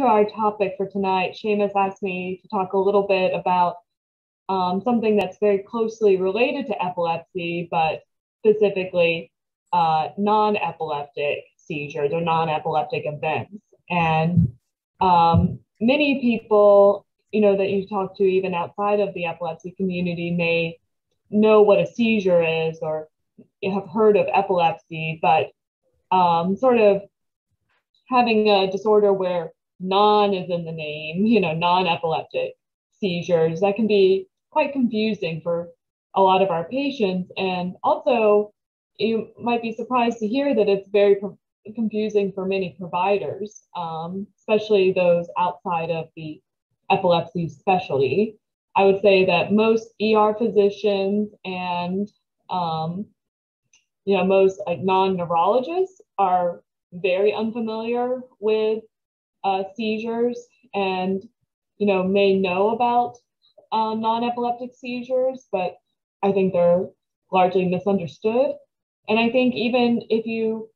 into our topic for tonight, Seamus asked me to talk a little bit about something that's very closely related to epilepsy, but specifically non-epileptic seizures or non-epileptic events. And many people, that you talk to even outside of the epilepsy community may know what a seizure is or have heard of epilepsy, but sort of having a disorder where non is in the name, non-epileptic seizures, that can be quite confusing for a lot of our patients. And also, you might be surprised to hear that it's very confusing for many providers, especially those outside of the epilepsy specialty. I would say that most ER physicians and most non-neurologists are very unfamiliar with seizures and may know about non-epileptic seizures, but I think they're largely misunderstood. And I think even if you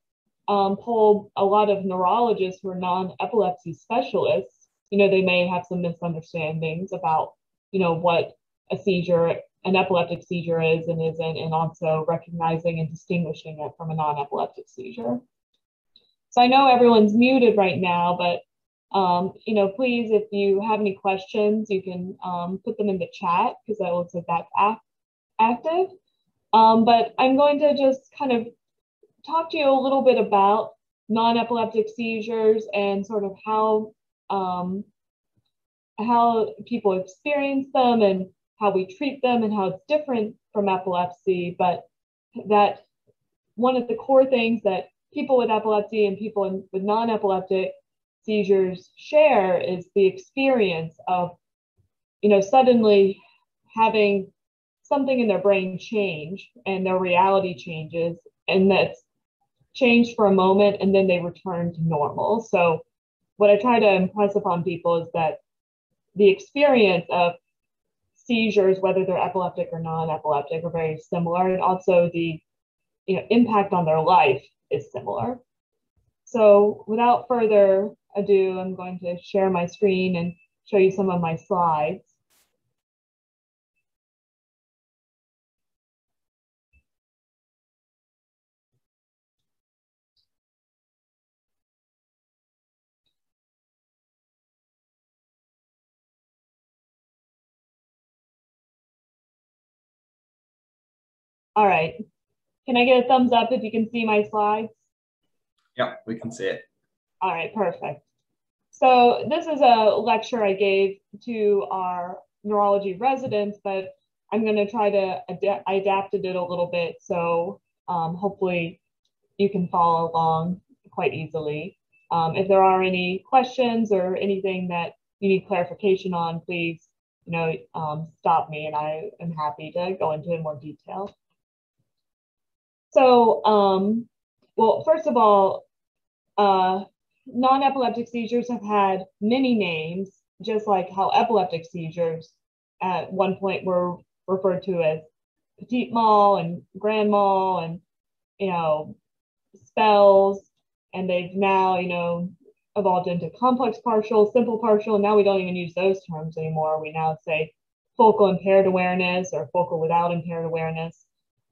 poll a lot of neurologists who are non-epilepsy specialists, they may have some misunderstandings about what a seizure, an epileptic seizure is and isn't, and also recognizing and distinguishing it from a non-epileptic seizure. So I know everyone's muted right now, but please, if you have any questions, you can put them in the chat because that looks like that's active. But I'm going to just kind of talk to you a little bit about non-epileptic seizures and sort of how people experience them and how we treat them and how it's different from epilepsy. But that one of the core things that people with epilepsy and people with non-epileptic seizures share is the experience of, suddenly having something in their brain change and their reality changes, and that's changed for a moment and then they return to normal. So what I try to impress upon people is that the experience of seizures, whether they're epileptic or non-epileptic, are very similar, and also the impact on their life is similar. So without further ado, I'm going to share my screen and show you some of my slides. All right. Can I get a thumbs up if you can see my slides? Yeah, we can see it. All right, perfect. So this is a lecture I gave to our neurology residents, but I'm going to try to I adapted it a little bit, so hopefully you can follow along quite easily. If there are any questions or anything that you need clarification on, please, stop me, and I am happy to go into more detail. So, well, first of all, non-epileptic seizures have had many names, just like how epileptic seizures at one point were referred to as petit mal and grand mal and, spells, and they've now, evolved into complex partial, simple partial, and now we don't even use those terms anymore. We now say focal impaired awareness or focal without impaired awareness.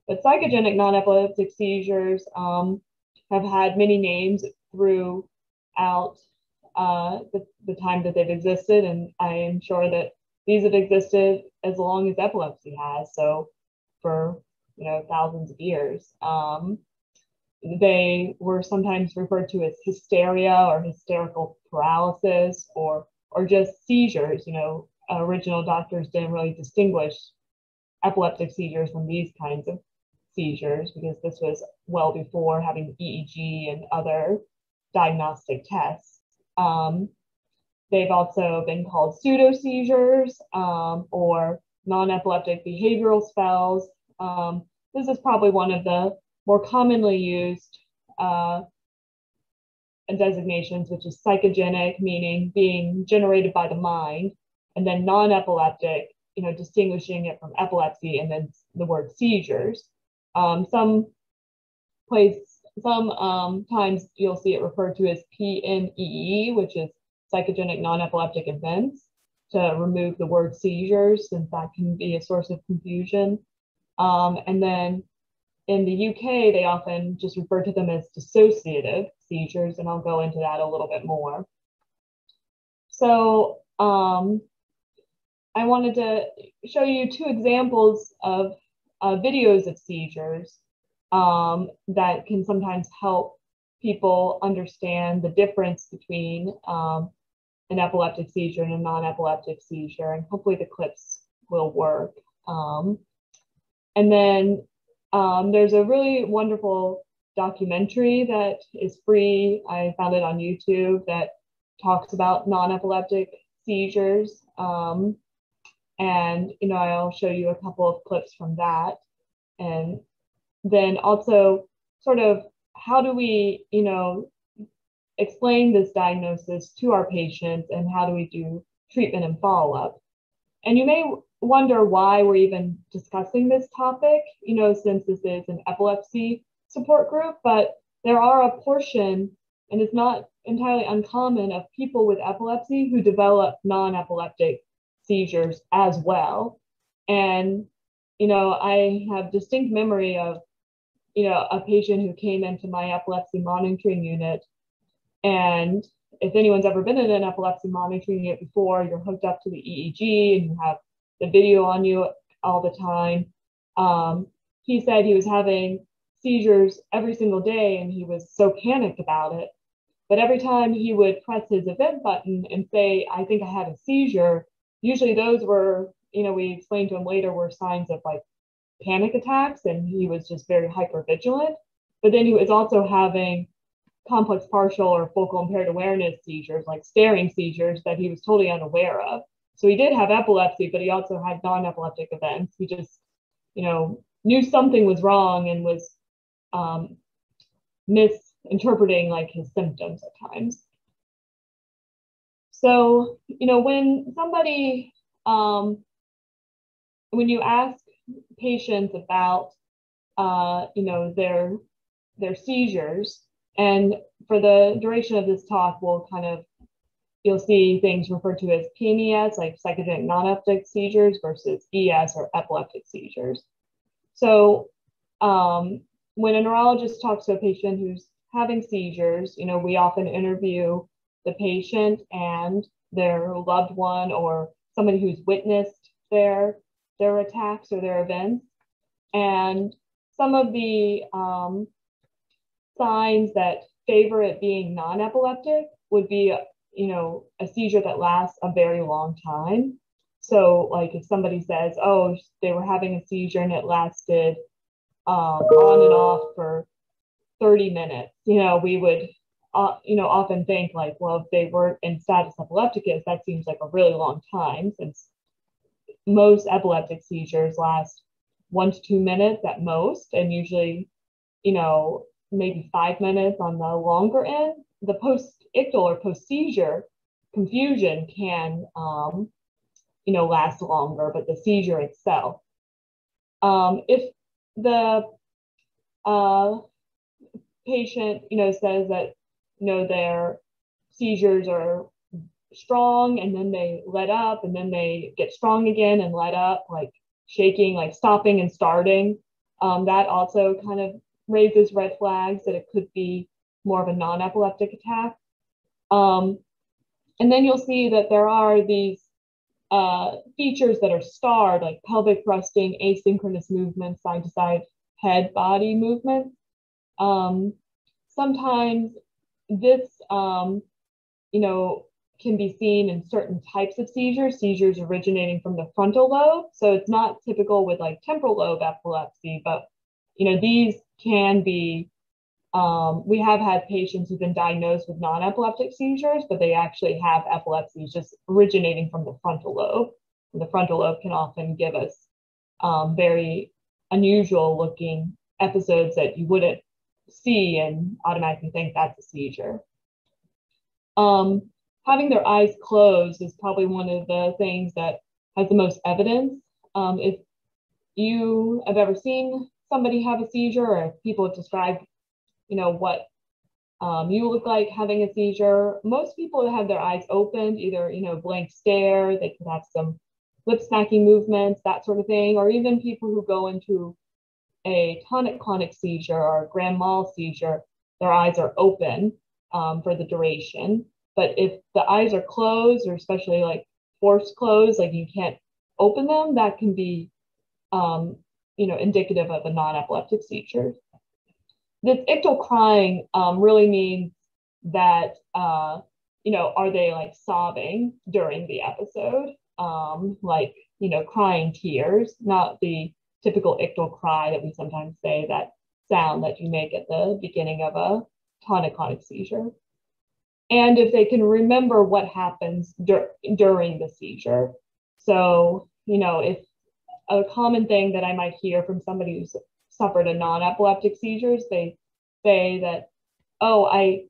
But psychogenic non-epileptic seizures have had many names throughout the time that they've existed, and I am sure that these have existed as long as epilepsy has, so for thousands of years. They were sometimes referred to as hysteria or hysterical paralysis or just seizures. Original doctors didn't really distinguish epileptic seizures from these kinds of seizures because this was well before having EEG and other diagnostic tests. They've also been called pseudo seizures or non-epileptic behavioral spells. This is probably one of the more commonly used designations, which is psychogenic, meaning being generated by the mind, and then non-epileptic, distinguishing it from epilepsy, and then the word seizures. Sometimes you'll see it referred to as PNEE, which is psychogenic non-epileptic events to remove the word seizures, since that can be a source of confusion. And then in the UK, they often just refer to them as dissociative seizures, and I'll go into that a little bit more. So I wanted to show you two examples of videos of seizures that can sometimes help people understand the difference between an epileptic seizure and a non-epileptic seizure, and hopefully the clips will work. And then there's a really wonderful documentary that is free. I found it on YouTube that talks about non-epileptic seizures. And, I'll show you a couple of clips from that. And then also sort of how do we, explain this diagnosis to our patients, and how do we do treatment and follow-up? And you may wonder why we're even discussing this topic, since this is an epilepsy support group, but there are a portion, and it's not entirely uncommon, of people with epilepsy who develop non-epileptic seizures as well. And, I have distinct memory of, a patient who came into my epilepsy monitoring unit. And if anyone's ever been in an epilepsy monitoring unit before, you're hooked up to the EEG and you have the video on you all the time. He said he was having seizures every single day and he was so panicked about it. But every time he would press his event button and say, I think I had a seizure, usually those were, we explained to him later, were signs of like panic attacks, and he was just very hypervigilant. But then he was also having complex partial or focal impaired awareness seizures, like staring seizures that he was totally unaware of. So he did have epilepsy, but he also had non-epileptic events. He just, knew something was wrong and was misinterpreting like his symptoms at times. So, when somebody, when you ask patients about, their seizures, and for the duration of this talk, you'll see things referred to as PNES, like psychogenic non-epileptic seizures, versus ES, or epileptic seizures. So when a neurologist talks to a patient who's having seizures, we often interview the patient and their loved one or somebody who's witnessed their attacks or their events. And some of the signs that favor it being non-epileptic would be, a seizure that lasts a very long time. So like if somebody says, oh, they were having a seizure and it lasted on and off for 30 minutes, we would, often think like, well, if they were in status epilepticus, that seems like a really long time, since most epileptic seizures last 1 to 2 minutes at most, and usually, maybe 5 minutes on the longer end. The post-ictal or post-seizure confusion can, last longer, but the seizure itself. If the patient, says that, their seizures are strong and then they let up and then they get strong again and let up, like shaking, like stopping and starting, that also kind of raises red flags that it could be more of a non-epileptic attack. And then you'll see that there are these features that are starred, like pelvic thrusting, asynchronous movements, side-to-side head body movements. Sometimes this, can be seen in certain types of seizures originating from the frontal lobe. So it's not typical with like temporal lobe epilepsy, but, these can be, we have had patients who've been diagnosed with non-epileptic seizures, but they actually have epilepsy just originating from the frontal lobe. And the frontal lobe can often give us very unusual looking episodes that you wouldn't see and automatically think that's a seizure. Having their eyes closed is probably one of the things that has the most evidence. If you have ever seen somebody have a seizure, or if people have described, what you look like having a seizure. Most people have their eyes opened, either, blank stare, they could have some lip smacking movements, that sort of thing, or even people who go into a tonic-clonic seizure or a grand mal seizure, their eyes are open for the duration. But if the eyes are closed, or especially like forced closed, like you can't open them, that can be, indicative of a non-epileptic seizure. This ictal crying really means that, are they like sobbing during the episode? Like, crying tears, not the typical ictal cry that we sometimes say, that sound that you make at the beginning of a tonic-clonic seizure. And if they can remember what happens during the seizure. So, if a common thing that I might hear from somebody who's suffered a non-epileptic seizures, they say that, oh, I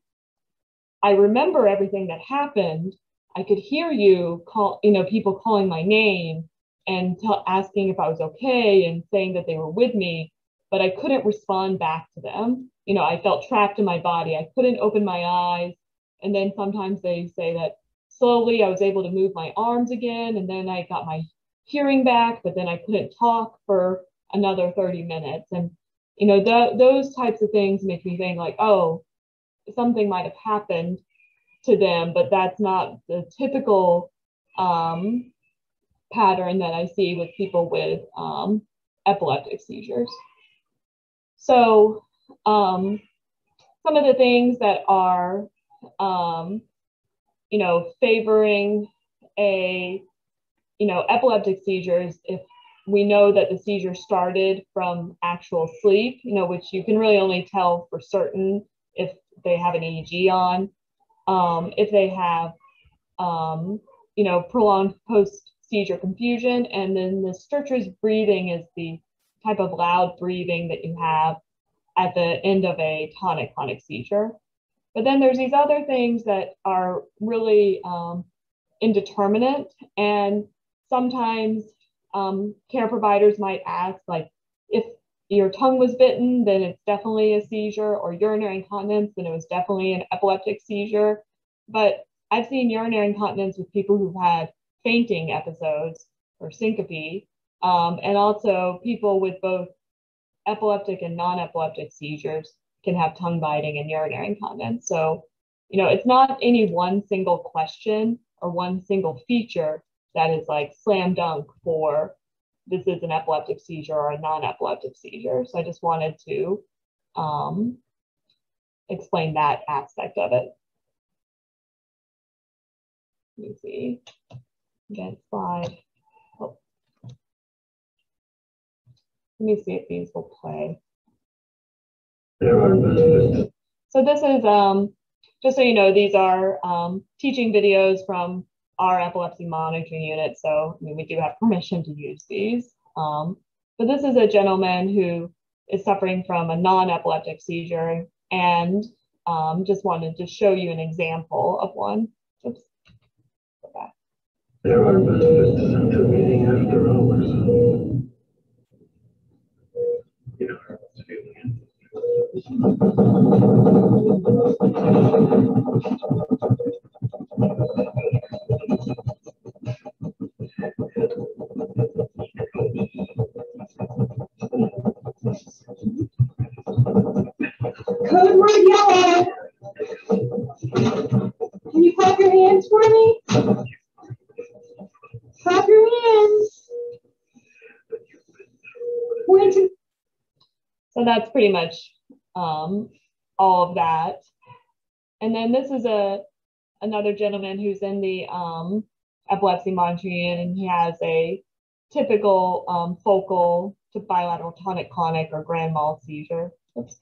remember everything that happened. I could hear you call, people calling my name and asking if I was okay and saying that they were with me, but I couldn't respond back to them. I felt trapped in my body. I couldn't open my eyes. And then sometimes they say that slowly I was able to move my arms again, and then I got my hearing back, but then I couldn't talk for another 30 minutes. And, those types of things make me think like, oh, something might have happened to them, but that's not the typical pattern that I see with people with epileptic seizures. So some of the things that are, favoring a, epileptic seizures, if we know that the seizure started from actual sleep, which you can really only tell for certain if they have an EEG on, if they have, prolonged post-seizure confusion, and then the stertorous breathing is the type of loud breathing that you have at the end of a tonic-clonic seizure. But then there's these other things that are really indeterminate, and sometimes care providers might ask, like, if your tongue was bitten, then it's definitely a seizure, or urinary incontinence, then it was definitely an epileptic seizure. But I've seen urinary incontinence with people who've had fainting episodes or syncope, and also people with both epileptic and non-epileptic seizures can have tongue biting and urinary incontinence. So, it's not any one single question or one single feature that is like slam dunk for this is an epileptic seizure or a non-epileptic seizure. So I just wanted to explain that aspect of it. Let me see. Again, slide. Oh. Let me see if these will play. So this is, just so you know, these are teaching videos from our epilepsy monitoring unit. So we do have permission to use these. But this is a gentleman who is suffering from a non-epileptic seizure, and just wanted to show you an example of one. Oops. Go back. There are benefits to meeting after hours. Code word yellow. Can you clap your hands for me? Clap your hands. So that's pretty much all of that. And then this is another gentleman who's in the epilepsy monitoring unit, and he has a typical focal to bilateral tonic-clonic or grand mal seizure. Oops.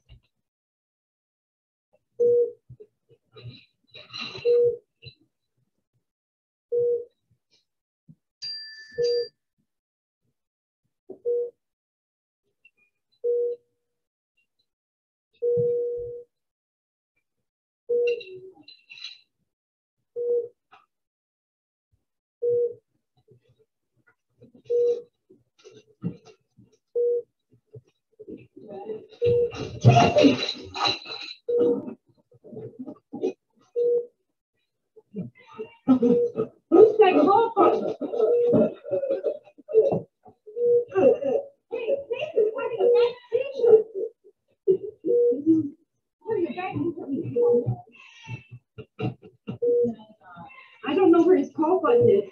I don't know where his call button is.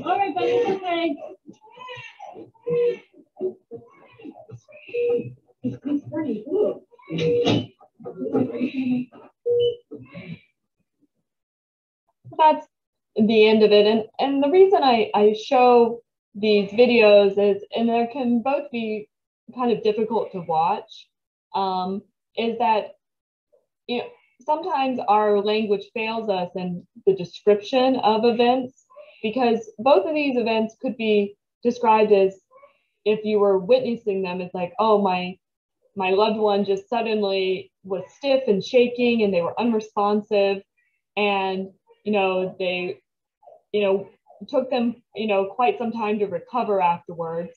All right, buddy, it's okay. It's pretty cool. That's the end of it. And the reason I show these videos is, and they can both be kind of difficult to watch, is that, you know, sometimes our language fails us in the description of events, because both of these events could be described as, if you were witnessing them, it's like, oh, my loved one just suddenly was stiff and shaking and they were unresponsive, and they took them quite some time to recover afterwards.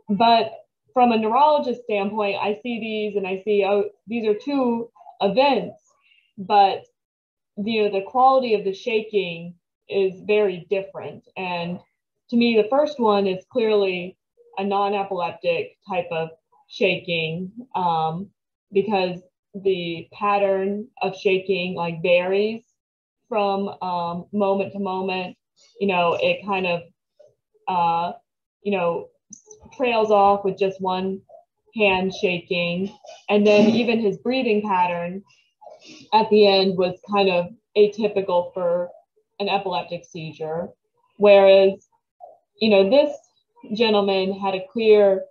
But from a neurologist standpoint, I see these and I see, oh, these are two events, but the quality of the shaking is very different. And to me, the first one is clearly a non-epileptic type of shaking, because the pattern of shaking varies from moment to moment. It kind of trails off with just one hand shaking, and then even his breathing pattern at the end was kind of atypical for an epileptic seizure, whereas this gentleman had a clear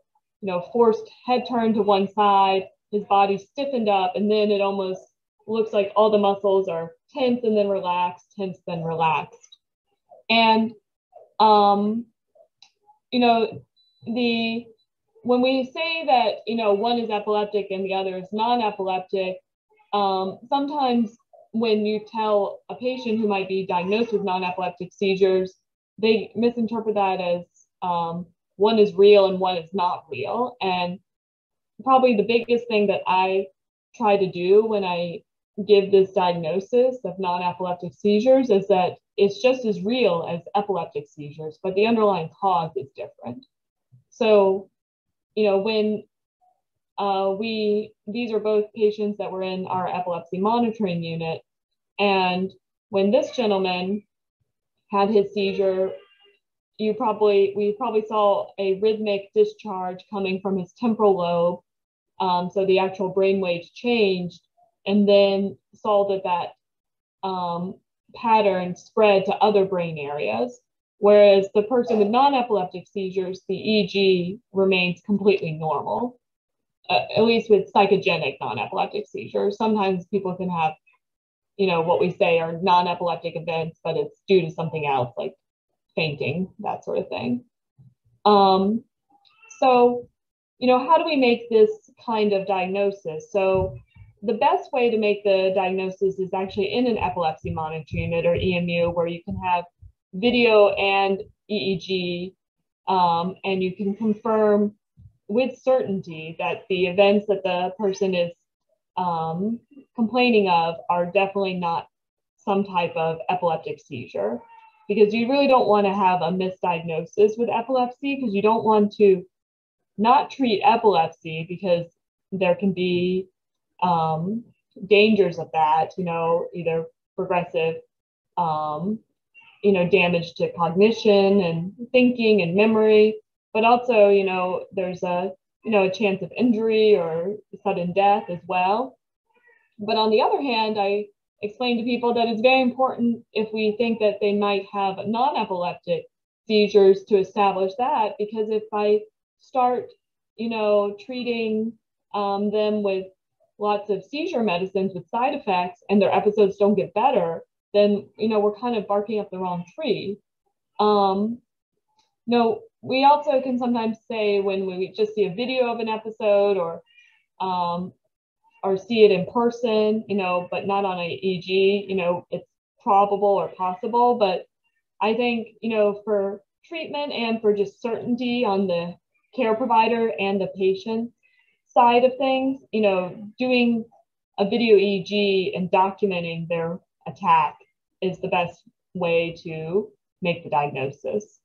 forced head turn to one side, his body stiffened up, and then it almost looks like all the muscles are tense and then relaxed, tense then relaxed. And when we say that one is epileptic and the other is non-epileptic, sometimes when you tell a patient who might be diagnosed with non-epileptic seizures, they misinterpret that as one is real and one is not real. And probably the biggest thing that I try to do when I give this diagnosis of non-epileptic seizures is that it's just as real as epileptic seizures, but the underlying cause is different. So, when these are both patients that were in our epilepsy monitoring unit, and when this gentleman had his seizure, we probably saw a rhythmic discharge coming from his temporal lobe. So the actual brain waves changed, and then saw that pattern spread to other brain areas. Whereas the person with non-epileptic seizures, the EEG remains completely normal, at least with psychogenic non-epileptic seizures. Sometimes people can have, what we say are non-epileptic events, but it's due to something else, like fainting, that sort of thing. So, how do we make this kind of diagnosis? So the best way to make the diagnosis is actually in an epilepsy monitoring unit, or EMU, where you can have video and EEG, and you can confirm with certainty that the events that the person is complaining of are definitely not some type of epileptic seizure, because you really don't want to have a misdiagnosis with epilepsy, because you don't want to not treat epilepsy, because there can be dangers of that, either progressive damage to cognition and thinking and memory, but also, there's a chance of injury or sudden death as well. But on the other hand, I explain to people that it's very important, if we think that they might have non-epileptic seizures, to establish that, because if I start, treating them with lots of seizure medicines with side effects and their episodes don't get better, then we're kind of barking up the wrong tree. We also can sometimes say, when we just see a video of an episode or see it in person, but not on an EEG, it's probable or possible. But I think, for treatment and for just certainty on the care provider and the patient side of things, doing a video EEG and documenting their attack is the best way to make the diagnosis.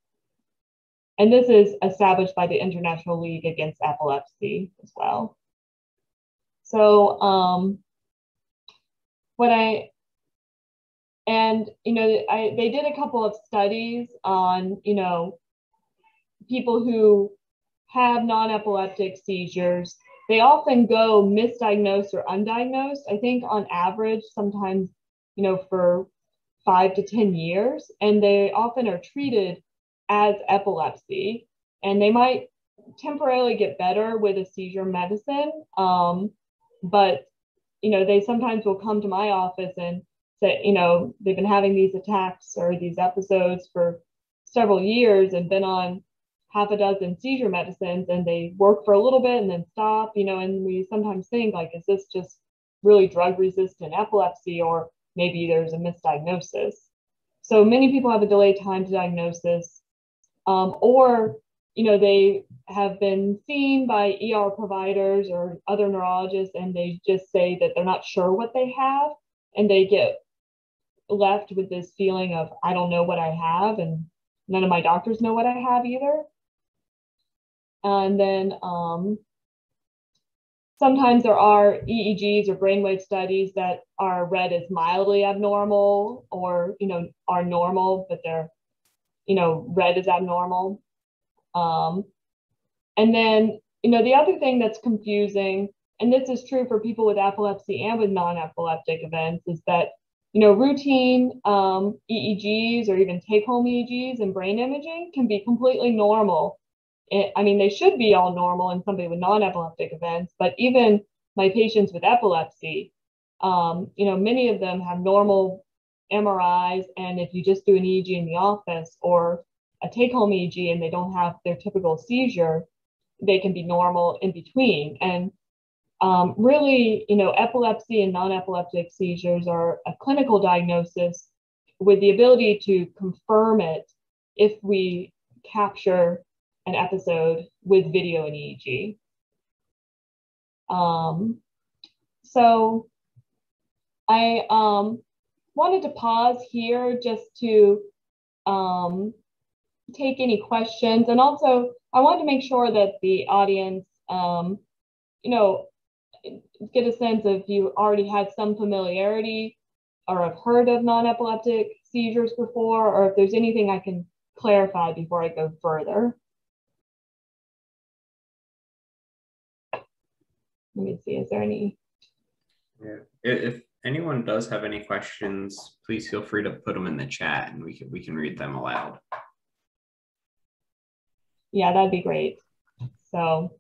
And this is established by the International League Against Epilepsy as well. So they did a couple of studies on, people who have non-epileptic seizures. They often go misdiagnosed or undiagnosed. I think on average, sometimes, for 5 to 10 years, and they often are treated as epilepsy, and they might temporarily get better with a seizure medicine. But, they sometimes will come to my office and say, they've been having these attacks or these episodes for several years and been on half a dozen seizure medicines, and they work for a little bit and then stop, and we sometimes think, like, is this just really drug-resistant epilepsy, or maybe there's a misdiagnosis? So many people have a delayed time to diagnosis, or, they have been seen by ER providers or other neurologists, and they just say that they're not sure what they have, and they get left with this feeling of, I don't know what I have, and none of my doctors know what I have either. And then sometimes there are EEGs or brainwave studies that are read as mildly abnormal, or, are normal, but they're, read as abnormal. And then, the other thing that's confusing, and this is true for people with epilepsy and with non-epileptic events, is that, routine EEGs or even take-home EEGs and brain imaging can be completely normal. They should be all normal in somebody with non-epileptic events, but even my patients with epilepsy, many of them have normal MRIs, and if you just do an EEG in the office or a take-home EEG and they don't have their typical seizure, they can be normal in between. And really, epilepsy and non-epileptic seizures are a clinical diagnosis with the ability to confirm it if we capture an episode with video and EEG. So I wanted to pause here just to take any questions, and also I wanted to make sure that the audience, get a sense of if you already had some familiarity or have heard of non-epileptic seizures before, or if there's anything I can clarify before I go further. Let me see, is there any? Yeah. If anyone does have any questions, please feel free to put them in the chat, and we can read them aloud. Yeah, that'd be great. So,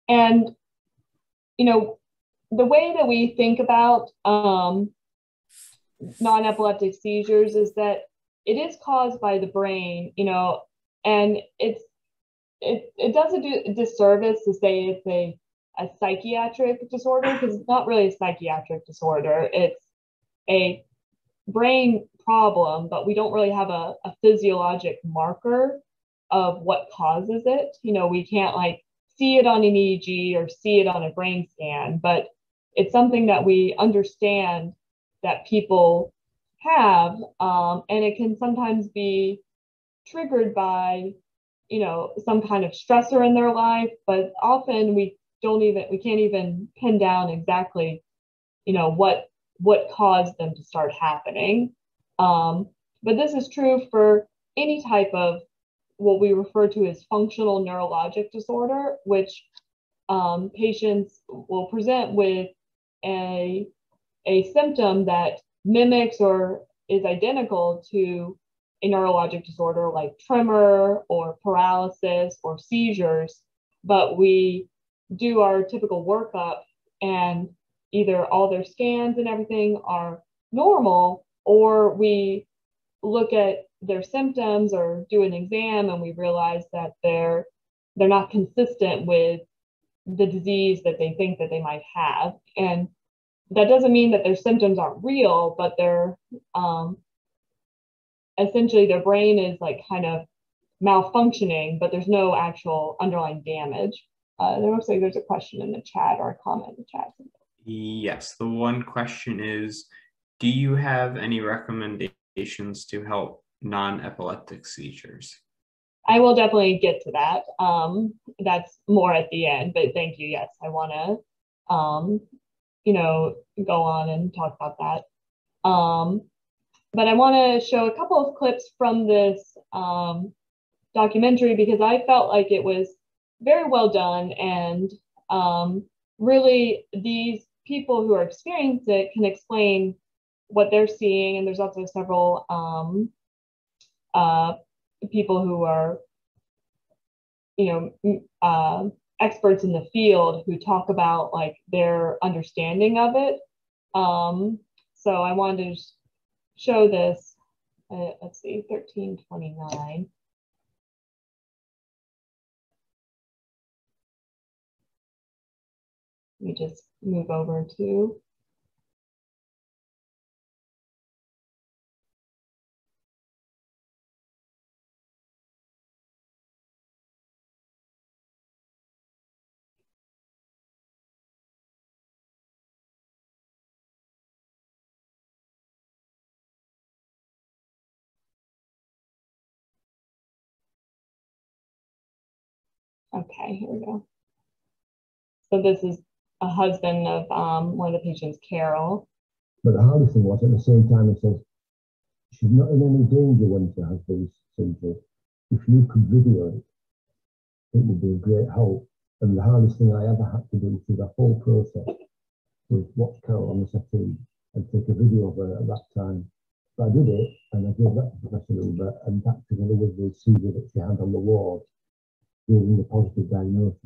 and, the way that we think about non-epileptic seizures is that it is caused by the brain, and it does a disservice to say it's a psychiatric disorder, because it's not really a psychiatric disorder. It's a brain problem, but we don't really have a physiologic marker of what causes it. We can't see it on an EEG or see it on a brain scan, but it's something that we understand that people have, and it can sometimes be triggered by, some kind of stressor in their life, but often we can't even pin down exactly, what caused them to start happening. But this is true for any type of what we refer to as functional neurologic disorder, which patients will present with a symptom that mimics or is identical to a neurologic disorder like tremor or paralysis or seizures, but we do our typical workup and either all their scans and everything are normal, or we look at their symptoms or do an exam and we realize that they're not consistent with the disease that they think that they might have. And that doesn't mean that their symptoms aren't real, but they're essentially their brain is kind of malfunctioning, but there's no actual underlying damage. There looks like there's a question in the chat or a comment in the chat. Yes, the one question is, Do you have any recommendations to help non-epileptic seizures? I will definitely get to that. That's more at the end, but thank you. Yes, I want to, go on and talk about that. But I want to show a couple of clips from this documentary because I felt like it was very well done, and really these people who are experiencing it can explain what they're seeing. And there's also several people who are, experts in the field who talk about like their understanding of it. So I wanted to show this. Let's see, 1329. Let me just move over to. Okay, here we go. So this is a husband of one of the patients, Carol. But the hardest thing was at the same time, it says she's not in any danger when she has these seizures. If you could video it, it would be a great help. And the hardest thing I ever had to do through the whole process was watch Carol on the settee and take a video of her at that time. But I did it, and I gave that to Professor Uber, and that together with the seizure that she had on the ward, gave me the positive diagnosis.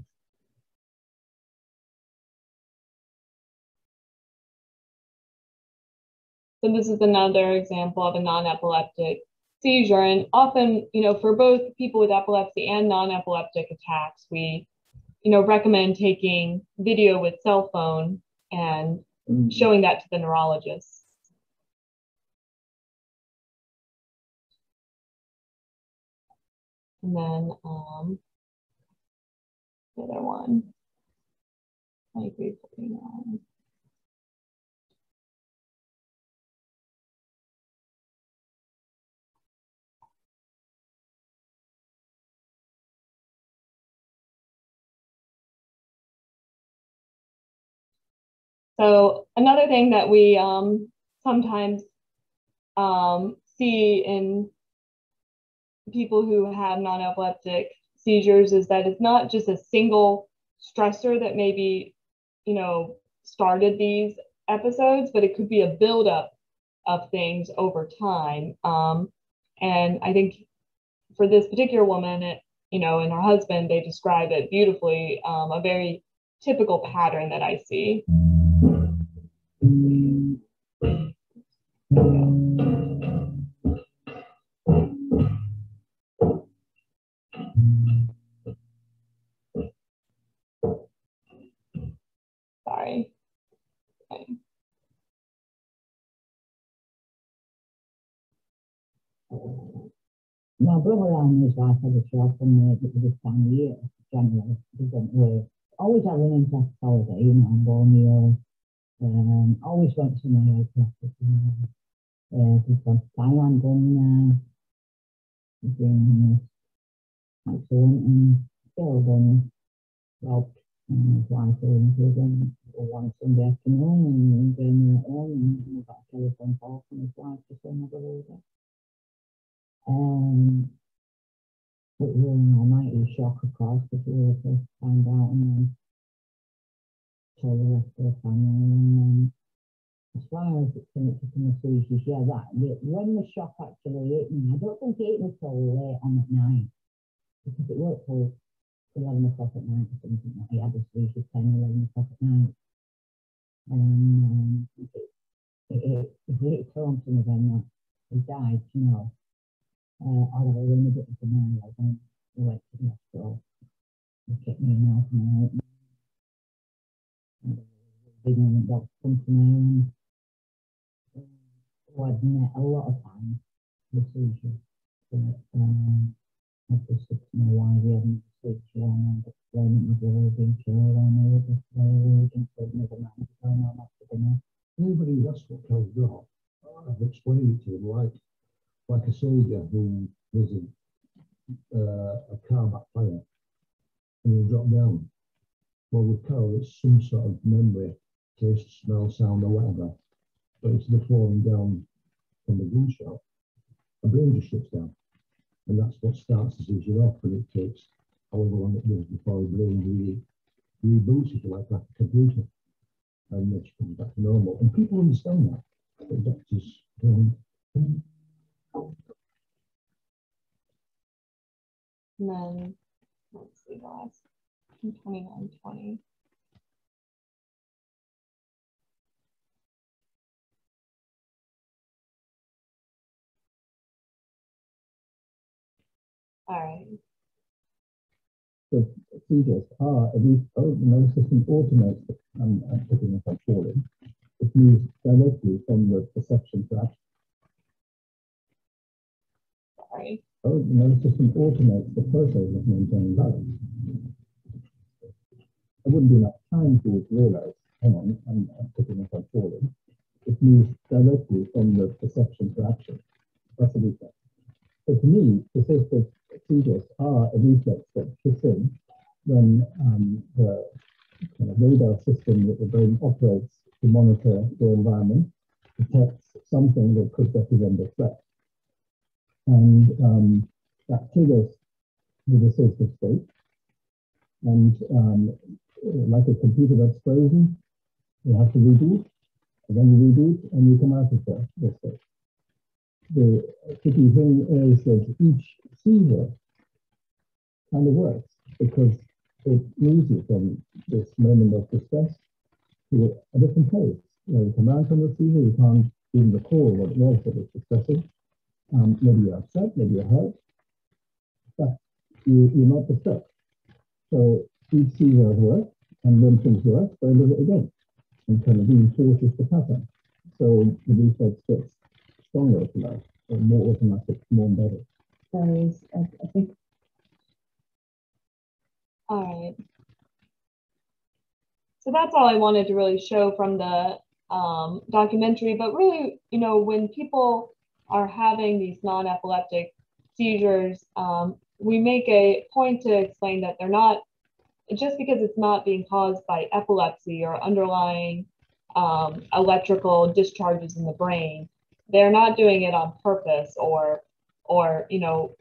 So this is another example of a non-epileptic seizure. And often, for both people with epilepsy and non-epileptic attacks, we, recommend taking video with cell phone and showing that to the neurologist. And then the other one, 2349. So another thing that we sometimes see in people who have non-epileptic seizures is that it's not just a single stressor that maybe, started these episodes, but it could be a buildup of things over time. And I think for this particular woman, and her husband, they describe it beautifully, a very typical pattern that I see. Sorry. Okay. My brother and his wife had a shop and made it this time of year, January, different way. Always had an interest holiday, on Borneo, always went to my aircraft, just went to Thailand going excellent and still then Rob and his wife were into them one Sunday afternoon and then at home and we got a telephone call from his wife to say my brother was there. It was an almighty shock, of course, because we were to find out and then tell the rest of the family. And as far as it's connected to the seizures, yeah, when the shock actually hit me, I don't think it hit me till late on at night, because it worked till 11 o'clock at night or something like that. He had a seizure 10, 11 o'clock at night. And it hit home to me then that he died, I was in a bit of denial when we went to the hospital. They kept me in health now. They didn't doctor come to me and I'd met a lot of times the seizure. But I just said to my wife, we hadn't seizure and I'd explain it was really being cured and they were just very urgent, so never mind going on after dinner. Anybody who's asked what Carol's got, I've explained it to them like a soldier who was a car backfire and he dropped down. Well, with Carol, it's some sort of memory, taste, smell, sound, or whatever. But it's the falling down from the gunshot. The brain just shuts down. And that's what starts the seizure off, and it takes however long it does before the brain really reboots, if you like a computer. And it comes back to normal. And people understand that, but doctors don't. And then, let's see, the last 2920. All right. So seizures are the nervous system automates it. I'm putting this on falling. It moves directly from the perception to action. Sorry. The nervous system automates the process of maintaining balance. There wouldn't be enough time for you to realize, hang on, I'm putting this on falling. It moves directly from the perception to action. That's a reflex. So to me, this is that seizures are a reflex that kicks in when the kind of radar system that the brain operates to monitor the environment detects something that could represent a threat. And that triggers the dissociative state. And like a computer that's frozen, you have to reboot, and then you reboot, and you come out of the state. The tricky thing is that each seizure kind of works because it moves you from this moment of distress to a different place. You come out from the seizure, you can't even recall what it was that was distressing. Maybe you're upset, maybe you're hurt, but you're not distressed. So each seizure has worked, and when things work, they do it again and kind of reinforces the pattern. So the reflex gets stronger, if you like, or more automatic, more embedded. I think. All right. So that's all I wanted to really show from the documentary. But really, you know, when people are having these non-epileptic seizures, we make a point to explain that they're not, just because it's not being caused by epilepsy or underlying electrical discharges in the brain, they're not doing it on purpose, or you know,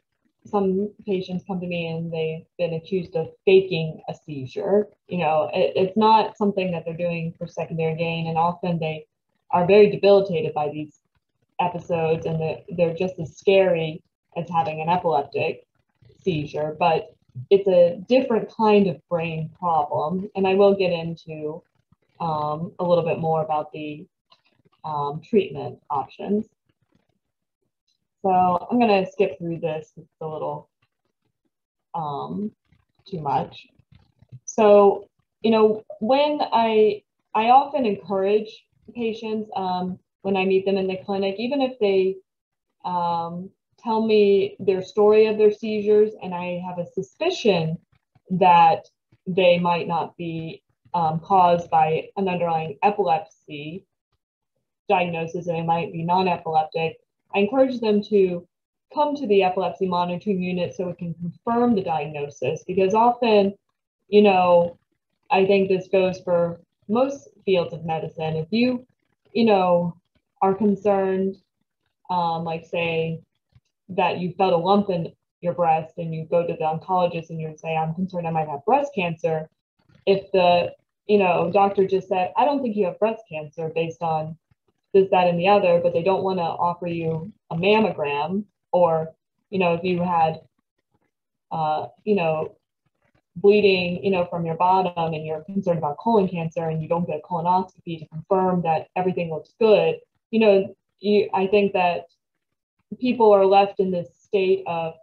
some patients come to me and they've been accused of faking a seizure. You know, it's not something that they're doing for secondary gain, and often they are very debilitated by these episodes, and they're just as scary as having an epileptic seizure, but it's a different kind of brain problem. And I will get into a little bit more about the treatment options. So I'm going to skip through this. It's a little too much. So, you know, when I often encourage patients when I meet them in the clinic, even if they tell me their story of their seizures and I have a suspicion that they might not be caused by an underlying epilepsy diagnosis and they might be non-epileptic, I encourage them to come to the epilepsy monitoring unit so we can confirm the diagnosis, because often, you know, I think this goes for most fields of medicine. If you know, are concerned, like say that you felt a lump in your breast and you go to the oncologist and you say, I'm concerned I might have breast cancer. If the, you know, doctor just said, I don't think you have breast cancer based on this, that, and the other, but they don't want to offer you a mammogram, or, you know, if you had, you know, bleeding, you know, from your bottom and you're concerned about colon cancer and you don't get a colonoscopy to confirm that everything looks good, you know, I think that people are left in this state of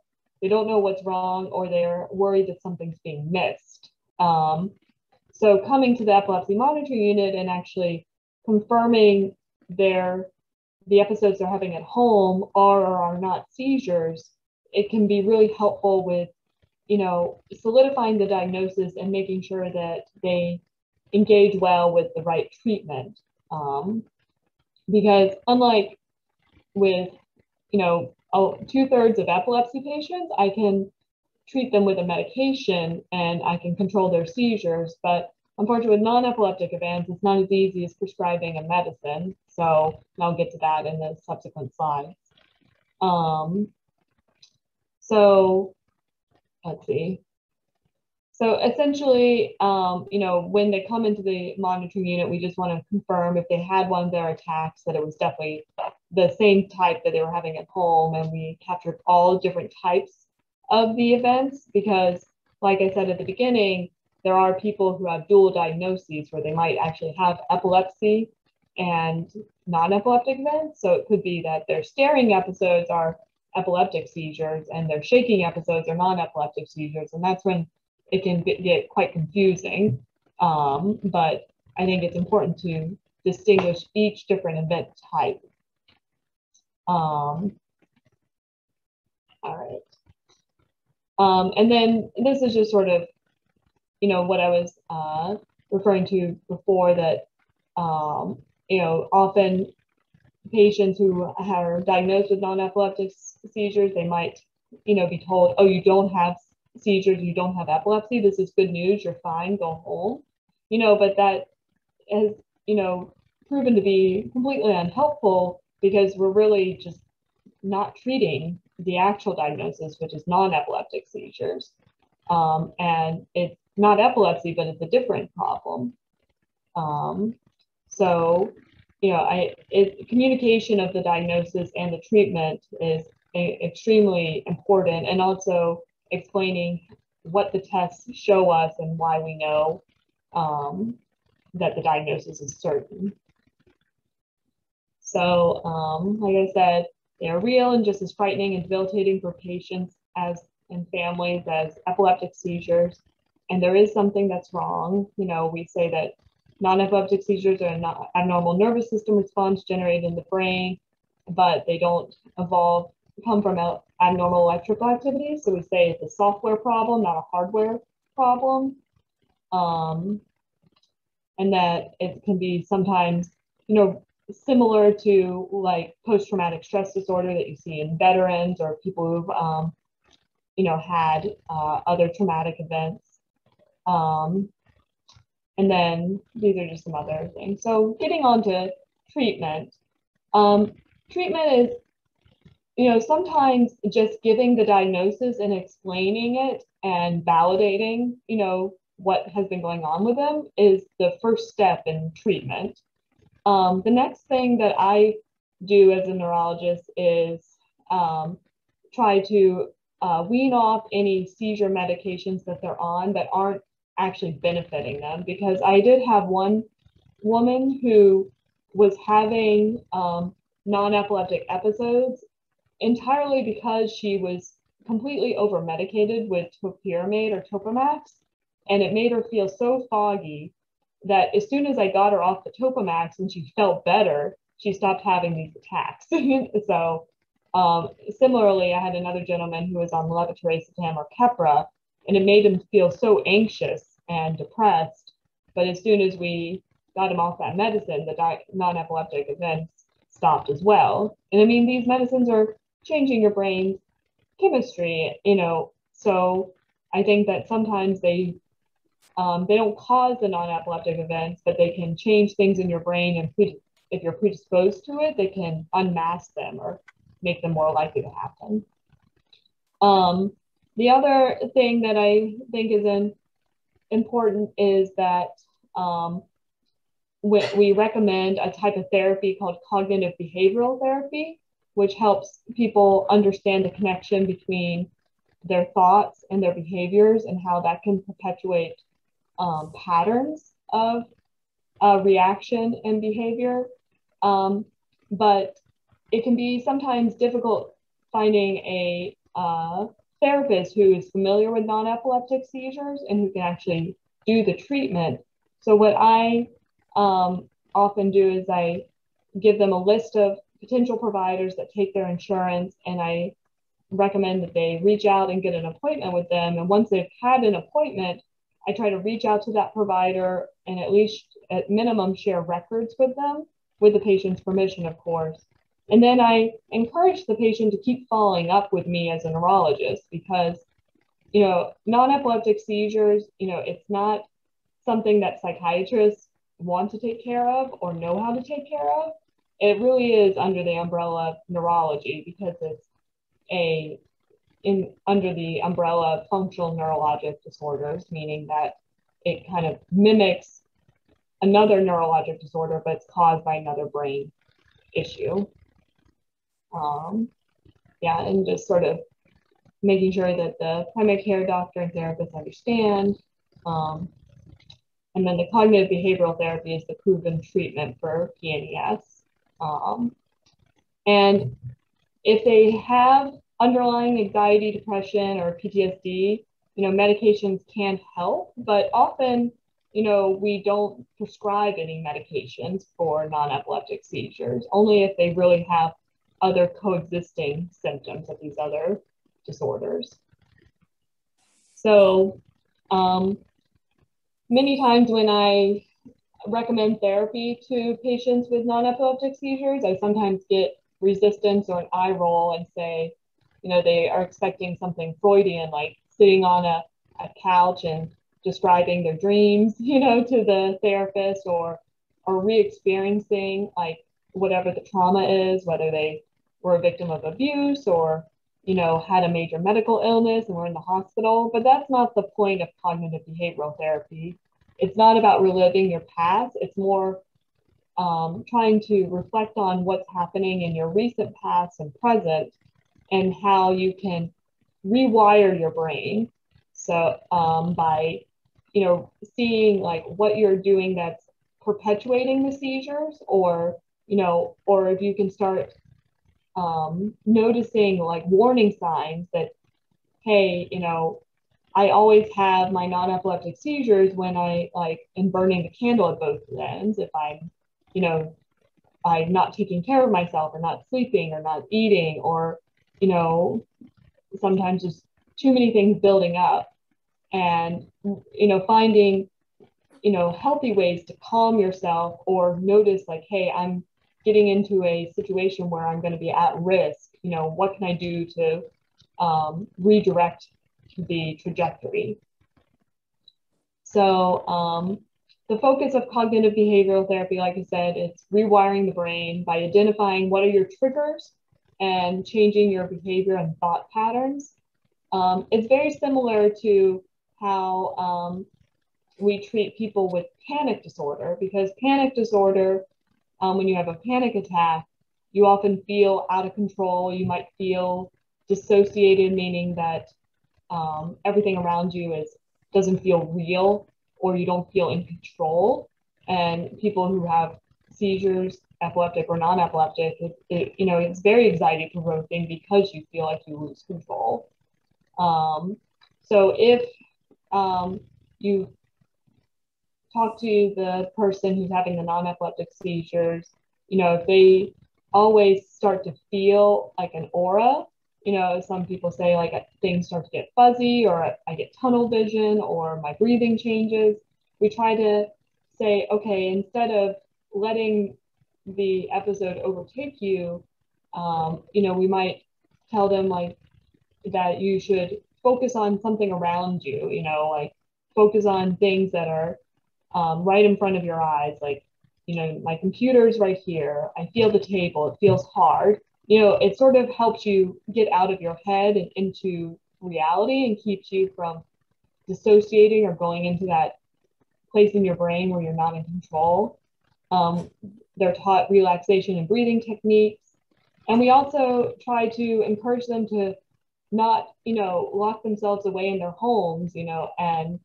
they don't know what's wrong, or they're worried that something's being missed. So coming to the epilepsy monitoring unit and actually confirming the episodes they're having at home are or are not seizures, it can be really helpful with, you know, solidifying the diagnosis and making sure that they engage well with the right treatment. Because unlike with, you know, 2/3 of epilepsy patients, I can treat them with a medication and I can control their seizures. But unfortunately, with non-epileptic events, it's not as easy as prescribing a medicine. So I'll get to that in the subsequent slides. So let's see. So essentially, you know, when they come into the monitoring unit, we just want to confirm if they had one of their attacks, that it was definitely the same type that they were having at home. And we captured all different types of the events because, like I said at the beginning, there are people who have dual diagnoses where they might actually have epilepsy and non-epileptic events. So it could be that their staring episodes are epileptic seizures and their shaking episodes are non-epileptic seizures. And that's when it can get quite confusing. But I think it's important to distinguish each different event type. All right. And then this is just sort of, you know, what I was referring to before, that, you know, often patients who are diagnosed with non-epileptic seizures, they might, you know, be told, oh, you don't have seizures, you don't have epilepsy, this is good news, you're fine, go home. You know, but that has, you know, proven to be completely unhelpful because we're really just not treating the actual diagnosis, which is non-epileptic seizures. And it's not epilepsy, but it's a different problem. So, you know, communication of the diagnosis and the treatment is extremely important, and also explaining what the tests show us and why we know that the diagnosis is certain. So, like I said, they're real and just as frightening and debilitating for patients and families as epileptic seizures. And there is something that's wrong. You know, we say that non-epileptic seizures are an abnormal nervous system response generated in the brain, but they don't come from abnormal electrical activity. So we say it's a software problem, not a hardware problem. And that it can be sometimes, you know, similar to like post-traumatic stress disorder that you see in veterans or people who've, you know, had other traumatic events. And then these are just some other things. So getting on to treatment. Treatment is, you know, sometimes just giving the diagnosis and explaining it and validating, you know, what has been going on with them is the first step in treatment. The next thing that I do as a neurologist is try to wean off any seizure medications that they're on that aren't actually benefiting them, because I did have one woman who was having non-epileptic episodes entirely because she was completely over-medicated with topiramate or Topamax, and it made her feel so foggy that as soon as I got her off the Topamax and she felt better, she stopped having these attacks. So similarly, I had another gentleman who was on levetiracetam or Keppra, and it made him feel so anxious and depressed. But as soon as we got him off that medicine, the non-epileptic events stopped as well. And I mean, these medicines are changing your brain chemistry, you know, so I think that sometimes they don't cause the non-epileptic events, but they can change things in your brain, and if you're predisposed to it, they can unmask them or make them more likely to happen. The other thing that I think is important is that we recommend a type of therapy called cognitive behavioral therapy, which helps people understand the connection between their thoughts and their behaviors and how that can perpetuate patterns of reaction and behavior. But it can be sometimes difficult finding a therapist who is familiar with non-epileptic seizures and who can actually do the treatment. So what I often do is I give them a list of potential providers that take their insurance, and I recommend that they reach out and get an appointment with them. And once they've had an appointment, I try to reach out to that provider and at least at minimum share records with them, with the patient's permission, of course, And then I encourage the patient to keep following up with me as a neurologist because, you know, non-epileptic seizures, you know, it's not something that psychiatrists want to take care of or know how to take care of. It really is under the umbrella of neurology because it's under the umbrella of functional neurologic disorders, meaning that it kind of mimics another neurologic disorder, but it's caused by another brain issue. Yeah, and just sort of making sure that the primary care doctor and therapists understand. And then the cognitive behavioral therapy is the proven treatment for PNES. And if they have underlying anxiety, depression, or PTSD, you know, medications can help, but often, you know, we don't prescribe any medications for non-epileptic seizures, only if they really have other coexisting symptoms of these other disorders. So many times when I recommend therapy to patients with non-epileptic seizures, I sometimes get resistance or an eye roll and say, you know, they are expecting something Freudian, like sitting on a couch and describing their dreams, you know, to the therapist, or re-experiencing like whatever the trauma is, whether they were a victim of abuse or, you know, had a major medical illness and were in the hospital. But that's not the point of cognitive behavioral therapy. It's not about reliving your past. It's more trying to reflect on what's happening in your recent past and present and how you can rewire your brain. So by, you know, seeing like what you're doing that's perpetuating the seizures, or, you know, or if you can start noticing like warning signs that, hey, you know, I always have my non-epileptic seizures when I like am burning the candle at both ends. If I'm, you know, I'm not taking care of myself or not sleeping or not eating, or, you know, sometimes just too many things building up, and, you know, finding, you know, healthy ways to calm yourself or notice like, hey, I'm getting into a situation where I'm going to be at risk. You know, what can I do to redirect the trajectory? So the focus of cognitive behavioral therapy, like I said, it's rewiring the brain by identifying what are your triggers and changing your behavior and thought patterns. It's very similar to how we treat people with panic disorder, because panic disorder, when you have a panic attack, you often feel out of control. You might feel dissociated, meaning that everything around you doesn't feel real, or you don't feel in control. And people who have seizures, epileptic or non-epileptic, you know, it's very anxiety provoking because you feel like you lose control. So if you talk to the person who's having the non-epileptic seizures, you know, if they always start to feel like an aura, you know, some people say like things start to get fuzzy, or I get tunnel vision, or my breathing changes. We try to say, okay, instead of letting the episode overtake you, you know, we might tell them like that you should focus on something around you, you know, like focus on things that are right in front of your eyes. Like, you know, my computer's right here. I feel the table. It feels hard. You know, it sort of helps you get out of your head and into reality, and keeps you from dissociating or going into that place in your brain where you're not in control. They're taught relaxation and breathing techniques. And we also try to encourage them to not, you know, lock themselves away in their homes, you know, and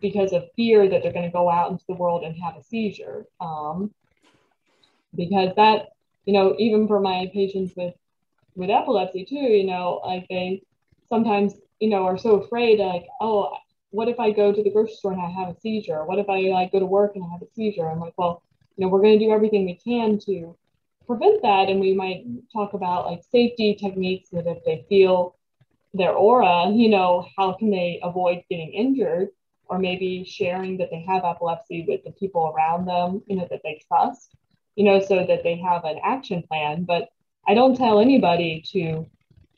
because of fear that they're going to go out into the world and have a seizure. Because that, you know, even for my patients with epilepsy too, you know, like they sometimes, you know, are so afraid, like, oh, what if I go to the grocery store and I have a seizure? What if I like go to work and I have a seizure? I'm like, well, you know, we're going to do everything we can to prevent that. And we might talk about like safety techniques, that if they feel their aura, you know, how can they avoid getting injured? Or maybe sharing that they have epilepsy with the people around them, you know, that they trust, you know, so that they have an action plan. But I don't tell anybody to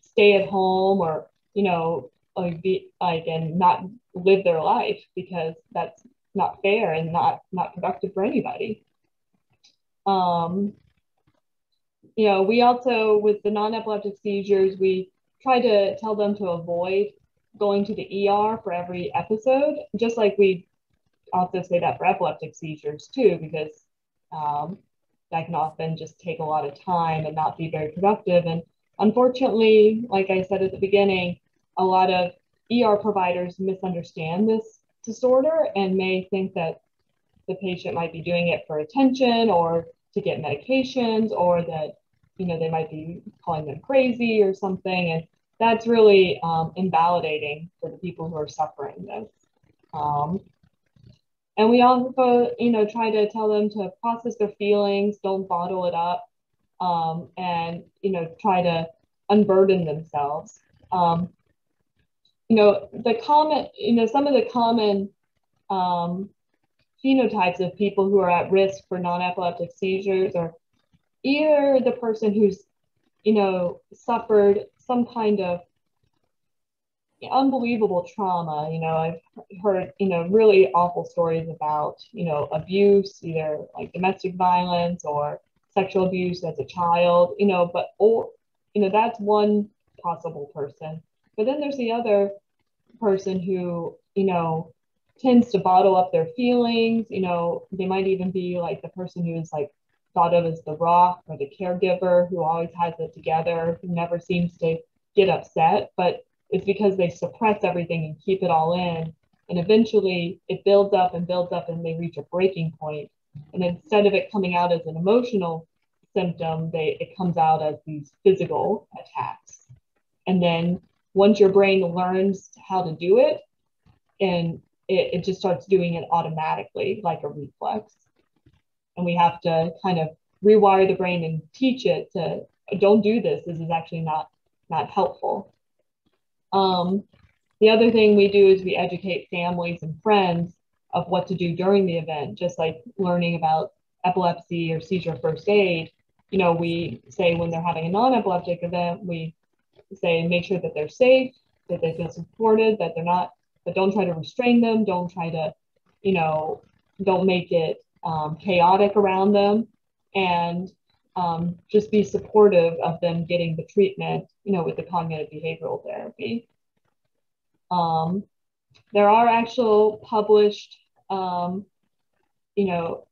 stay at home or, you know, like be like and not live their life, because that's not fair and not productive for anybody. You know, we also, with the non-epileptic seizures, we try to tell them to avoid going to the ER for every episode, just like we also say that for epileptic seizures too, because that can often just take a lot of time and not be very productive. And unfortunately, like I said at the beginning, a lot of ER providers misunderstand this disorder and may think that the patient might be doing it for attention or to get medications, or that, you know, they might be calling them crazy or something. And that's really invalidating for the people who are suffering this. And we also, you know, try to tell them to process their feelings, don't bottle it up, and, you know, try to unburden themselves. You know, some of the common phenotypes of people who are at risk for non-epileptic seizures are either the person who's, you know, suffered some kind of unbelievable trauma. You know, I've heard, you know, really awful stories about, you know, abuse, either like domestic violence or sexual abuse as a child, you know, that's one possible person. But then there's the other person who, you know, tends to bottle up their feelings. You know, they might even be like the person who is like thought of as the rock, or the caregiver who always has it together, who never seems to get upset, but it's because they suppress everything and keep it all in. And eventually it builds up and they reach a breaking point. And instead of it coming out as an emotional symptom, it comes out as these physical attacks. And then once your brain learns how to do it, and it just starts doing it automatically, like a reflex. And we have to kind of rewire the brain and teach it to, don't do this. This is actually not helpful. The other thing we do is we educate families and friends of what to do during the event, just like learning about epilepsy or seizure first aid. You know, we say when they're having a non-epileptic event, we say make sure that they're safe, that they feel supported, that they're not, but don't try to restrain them. Don't try to, you know, don't make it chaotic around them, and just be supportive of them getting the treatment, you know, with the cognitive behavioral therapy. There are actual published, you know,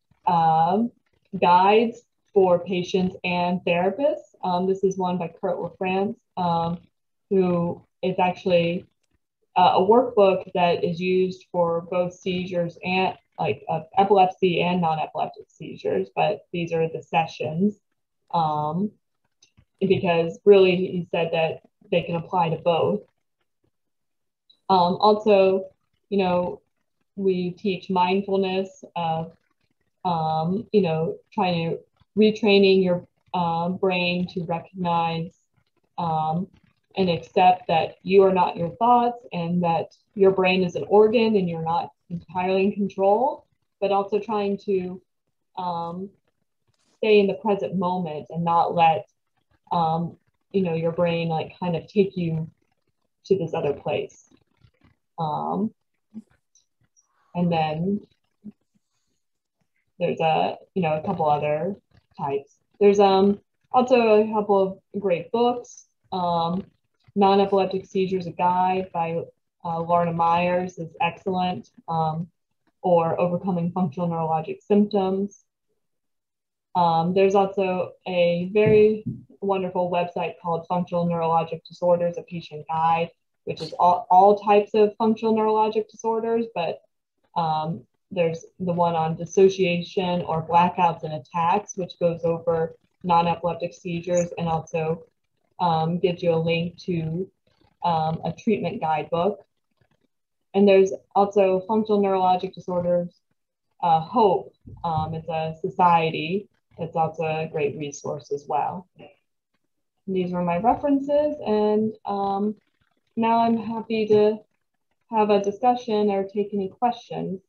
guides for patients and therapists. This is one by Kurt LaFrance, who is actually a workbook that is used for both seizures and epilepsy and non-epileptic seizures, but these are the sessions, because really he said that they can apply to both. Also, you know, we teach mindfulness of, you know, trying to retraining your brain to recognize and accept that you are not your thoughts, and that your brain is an organ and you're not entirely in control, but also trying to stay in the present moment and not let, you know, your brain like kind of take you to this other place. And then there's a couple other types. There's also a couple of great books. Non-Epileptic Seizures, a Guide by Lorna Myers is excellent, or Overcoming Functional Neurologic Symptoms. There's also a very wonderful website called Functional Neurologic Disorders, a Patient Guide, which is all types of functional neurologic disorders, but there's the one on dissociation or blackouts and attacks, which goes over non-epileptic seizures, and also gives you a link to a treatment guidebook. And there's also Functional Neurologic Disorders, HOPE. It's a society that's also a great resource as well. And these were my references, and now I'm happy to have a discussion or take any questions.